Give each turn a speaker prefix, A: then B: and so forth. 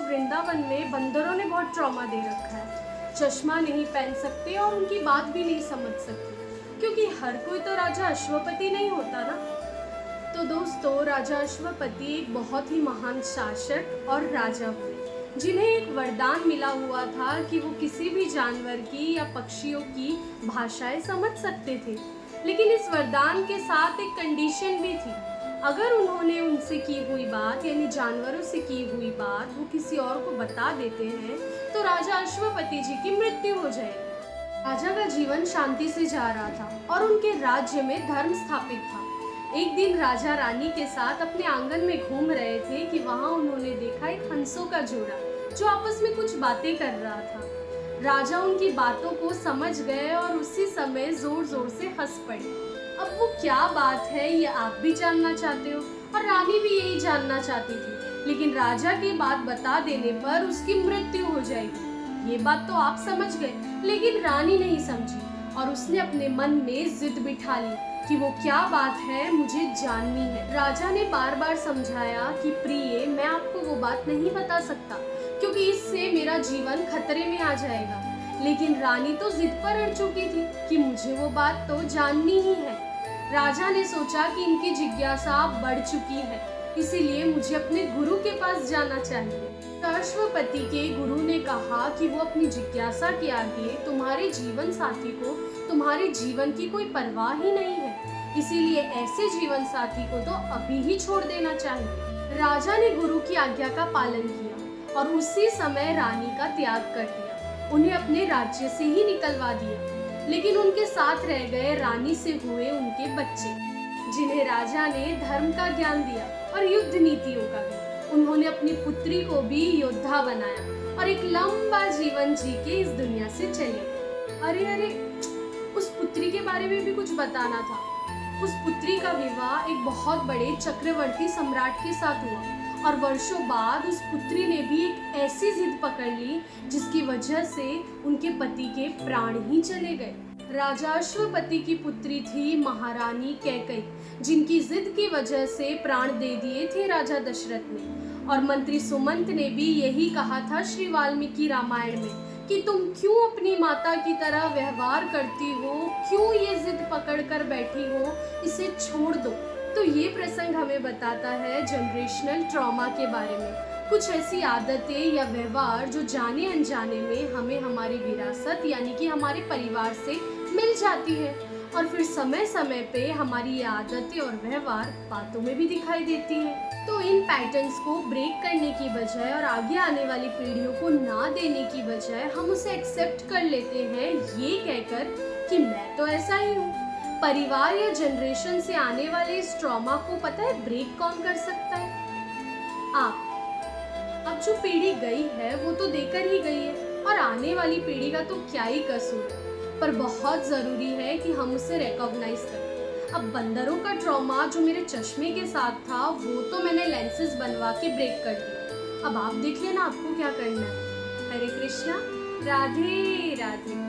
A: वृंदावन में बंदरों ने बहुत ट्रॉमा दे रखा है। चश्मा नहीं पहन सकते और उनकी बात भी नहीं समझ सकते, क्योंकि हर कोई तो राजा अश्वपति नहीं होता ना। तो दोस्तों, राजा अश्वपति एक बहुत ही महान शासक और राजा हुए, जिन्हें एक वरदान मिला हुआ था कि वो किसी भी जानवर की या पक्षियों की भाषाएं समझ सकते थे। लेकिन इस वरदान के साथ एक कंडीशन भी थी। अगर उन्होंने उनसे की हुई बात यानी जानवरों से की हुई बात वो किसी और को बता देते हैं तो राजा अश्वपति जी की मृत्यु हो जाएगी। राजा का जीवन शांति से जा रहा था और उनके राज्य में धर्म स्थापित था। एक दिन राजा रानी के साथ अपने आंगन में घूम रहे थे कि वहां उन्होंने देखा एक हंसों का जोड़ा जो आपस में कुछ बातें कर रहा था। राजा उनकी बातों को समझ गए और उसी समय जोर जोर से हंस पड़े। अब वो क्या बात है ये आप भी जानना चाहते हो और रानी भी यही जानना चाहती थी, लेकिन राजा की बात बता देने पर उसकी मृत्यु हो जाएगी। ये बात तो आप समझ गए, लेकिन रानी नहीं समझी और उसने अपने मन में जिद बिठा ली कि वो क्या बात है मुझे जाननी है। राजा ने बार बार समझाया कि प्रिय, मैं आपको वो बात नहीं बता सकता क्योंकि इससे मेरा जीवन खतरे में आ जाएगा। लेकिन रानी तो जिद पर अड़ चुकी थी कि मुझे वो बात तो जाननी ही है। राजा ने सोचा कि इनकी जिज्ञासा बढ़ चुकी है, इसीलिए मुझे अपने गुरु के पास जाना चाहिए। अश्वपति के गुरु ने कहा कि वो अपनी जिज्ञासा के आगे तुम्हारे जीवन साथी को तुम्हारे जीवन की कोई परवाह ही नहीं है, इसीलिए ऐसे जीवन साथी को तो अभी ही छोड़ देना चाहिए। राजा ने गुरु की आज्ञा का पालन किया और उसी समय रानी का त्याग कर दिया, उन्हें अपने राज्य से ही निकलवा दिया। लेकिन उनके साथ रह गए रानी से हुए उनके बच्चे, जिन्हें राजा ने धर्म का ज्ञान दिया और युद्ध नीतियों का भी। उन्होंने अपनी पुत्री को भी योद्धा बनाया और एक लंबा जीवन जी के इस दुनिया से चले। अरे उस पुत्री के बारे में भी कुछ बताना था। उस पुत्री का विवाह एक बहुत बड़े चक्रवर्ती सम्राट के साथ हुआ और वर्षों बाद उस पुत्री ने भी एक ऐसी जिद पकड़ ली जिसकी वजह से उनके पति के प्राण ही चले गए। राजा अश्वपति की पुत्री थी महारानी कैकई, जिनकी जिद की वजह से प्राण दे दिए थे राजा दशरथ ने। और मंत्री सुमंत ने भी यही कहा था श्री वाल्मीकि रामायण में कि तुम क्यों अपनी माता की तरह व्यवहार करती हो, क्यों ये जिद पकड़ कर बैठी हो, इसे छोड़ दो। तो ये प्रसंग हमें बताता है जनरेशनल ट्रॉमा के बारे में, कुछ ऐसी आदतें या व्यवहार जो जाने अनजाने में हमें हमारी विरासत यानी कि हमारे परिवार से मिल जाती है और फिर समय समय पे हमारी ये आदतें और व्यवहार बातों में भी दिखाई देती है। तो इन पैटर्न्स को ब्रेक करने की बजाय और आगे आने वाली पीढ़ियों को ना देने की बजाय हम उसे एक्सेप्ट कर लेते हैं ये कहकर कि मैं तो ऐसा ही हूँ। परिवार या जनरेशन से आने वाले इस ट्रॉमा को पता है ब्रेक कौन कर सकता है? आप। अब जो पीढ़ी गई है वो तो देकर ही गई है और आने वाली पीढ़ी का तो क्या ही कसूर, पर बहुत जरूरी है कि हम उसे रिकॉग्नाइज करें। अब बंदरों का ट्रॉमा जो मेरे चश्मे के साथ था वो तो मैंने लेंसेज बनवा के ब्रेक कर दिया। अब आप देखिए ना आपको क्या करना है। हरे कृष्णा, राधे राधे।